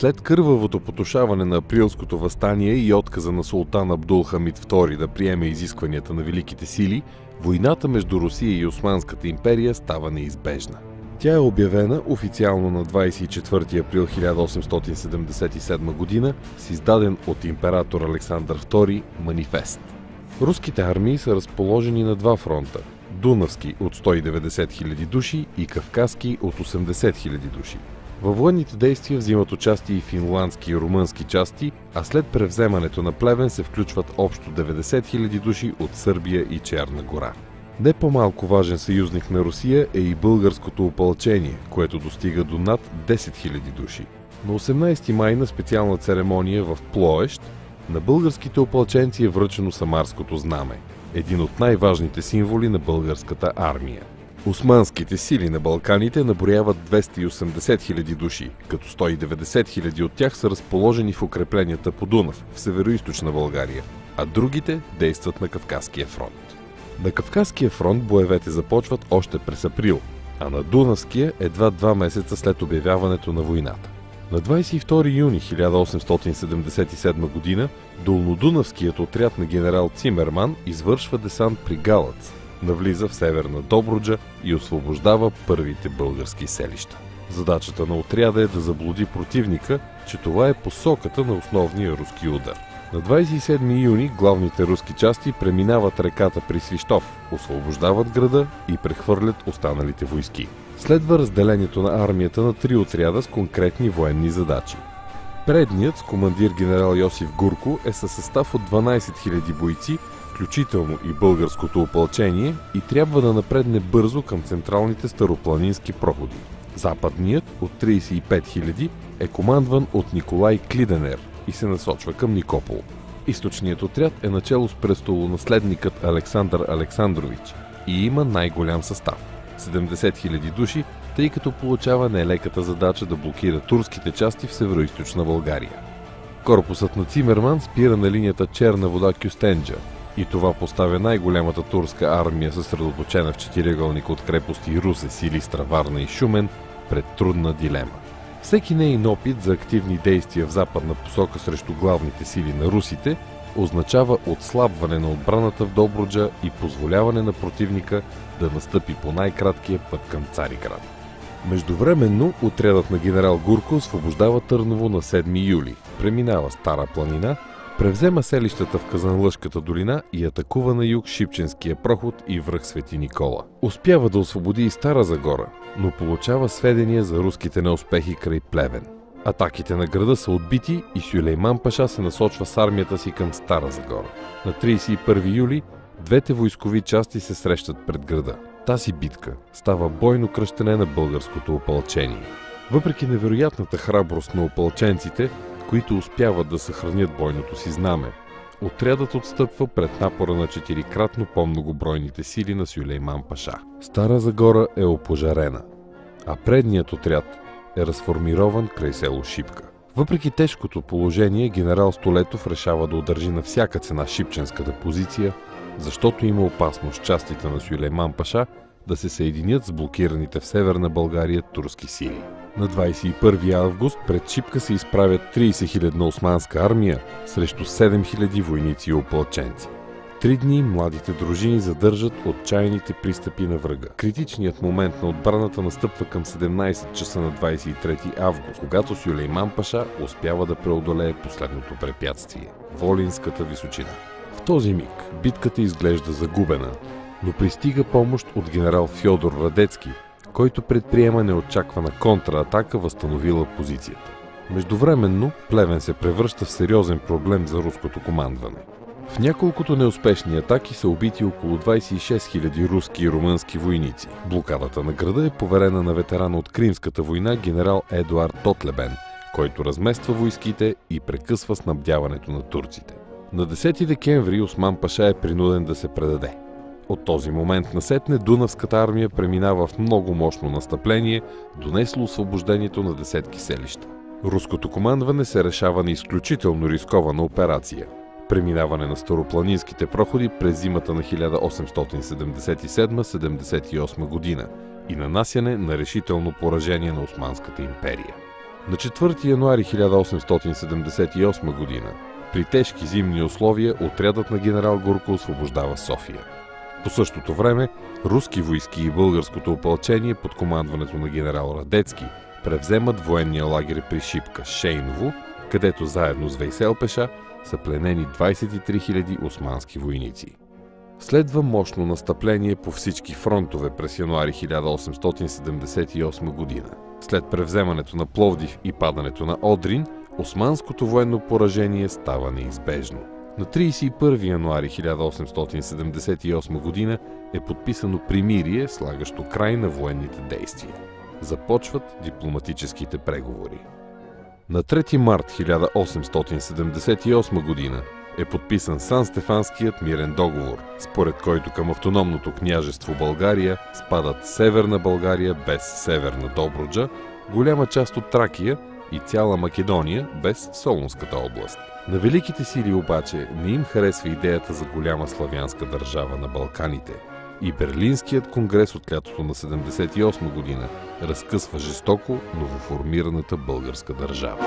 След кървавото потушаване на априлското въстание и отказа на султан Абдулхамид II да приеме изискванията на великите сили, войната между Русия и Османската империя става неизбежна. Тя е обявена официално на 24 април 1877 година с издаден от император Александър II манифест. Руските армии са разположени на два фронта – Дунавски от 190 000 души и Кавказски от 80 000 души. Във военните действия взимат участие и финландски и румънски части, а след превземането на Плевен се включват общо 90 000 души от Сърбия и Черна гора. Не по-малко важен съюзник на Русия е и българското опълчение, което достига до над 10 000 души. На 18 май на специална церемония в Плоещ на българските опълченци е връчено Самарското знаме, един от най-важните символи на българската армия. Османските сили на Балканите наброяват 280 000 души, като 190 000 от тях са разположени в укрепленията по Дунав, в североизточна България, а другите действат на Кавказския фронт. На Кавказския фронт боевете започват още през април, а на Дунавския едва 2 месеца след обявяването на войната. На 22 юни 1877 година долнодунавският отряд на генерал Цимерман извършва десант при Галац, навлиза в северна Добруджа и освобождава първите български селища. Задачата на отряда е да заблуди противника, че това е посоката на основния руски удар. На 27 юни главните руски части преминават реката при Свищов, освобождават града и прехвърлят останалите войски. Следва разделението на армията на 3 отряда с конкретни военни задачи. Предният, с командир генерал Йосиф Гурко, е със състав от 12 000 бойци, включително и българското опълчение, и трябва да напредне бързо към централните старопланински проходи. Западният, от 35 000, е командван от Николай Клиденер и се насочва към Никопол. Източният отряд е начело с престолонаследникът Александър Александрович и има най-голям състав – 70 000 души, тъй като получава нелеката задача да блокира турските части в североизточна България. Корпусът на Цимерман спира на линията Черна вода-Кюстенджа и това поставя най-голямата турска армия, съсредоточена в четириъгълник от крепости Русе, Силистра, Варна и Шумен, пред трудна дилема. Всеки неин опит за активни действия в западна посока срещу главните сили на русите означава отслабване на отбраната в Добруджа и позволяване на противника да настъпи по най-краткия път към Цариград. Междувременно отрядът на генерал Гурко освобождава Търново на 7 юли, преминава Стара планина, превзема селищата в Казанлъшката долина и атакува на юг Шипченския проход и връх Свети Никола. Успява да освободи и Стара Загора, но получава сведения за руските неуспехи край Плевен. Атаките на града са отбити и Сюлейман Паша се насочва с армията си към Стара Загора. На 31 юли двете войскови части се срещат пред града. Тази битка става бойно кръщене на българското опълчение. Въпреки невероятната храброст на опълченците, които успяват да съхранят бойното си знаме, отрядът отстъпва пред напора на 4-кратно по-многобройните сили на Сюлейман Паша. Стара Загора е опожарена, а предният отряд е разформирован край село Шипка. Въпреки тежкото положение, генерал Столетов решава да удържи на всяка цена шипченската позиция, защото има опасност частите на Сюлейман Паша да се съединят с блокираните в Северна България турски сили. На 21 август пред Шипка се изправят 30 000 османска армия срещу 7 000 войници и опълченци. 3 дни младите дружини задържат отчаяните пристъпи на врага. Критичният момент на отбраната настъпва към 17 часа на 23 август, когато Сюлейман Паша успява да преодолее последното препятствие – Волинската височина. В този миг битката изглежда загубена, но пристига помощ от генерал Фьодор Радецки, който предприема неочаквана контратака, възстановила позицията. Междувременно Плевен се превръща в сериозен проблем за руското командване. В няколкото неуспешни атаки са убити около 26 000 руски и румънски войници. Блокадата на града е поверена на ветерана от Кримската война генерал Едуард Тотлебен, който размества войските и прекъсва снабдяването на турците. На 10 декември Осман Паша е принуден да се предаде. От този момент насетне Дунавската армия преминава в много мощно настъпление, донесло освобождението на десетки селища. Руското командване се решава на изключително рискована операция – преминаване на старопланинските проходи през зимата на 1877-78 година и нанасяне на решително поражение на Османската империя. На 4 януари 1878 година, при тежки зимни условия, отрядът на генерал Горко освобождава София. По същото време, руски войски и българското опълчение под командването на генерал Радецки превземат военния лагер при Шипка, Шейново, където заедно с Вейсел Пеша са пленени 23 000 османски войници. Следва мощно настъпление по всички фронтове през януари 1878 година. След превземането на Пловдив и падането на Одрин, османското военно поражение става неизбежно. На 31 януари 1878 година е подписано примирие, слагащо край на военните действия. Започват дипломатическите преговори. На 3 март 1878 година е подписан Сан-Стефанският мирен договор, според който към автономното княжество България спадат Северна България без Северна Добруджа, голяма част от Тракия и цяла Македония без Солунската област. На великите сили обаче не им харесва идеята за голяма славянска държава на Балканите и Берлинският конгрес от лятото на 1978 година разкъсва жестоко новоформираната българска държава.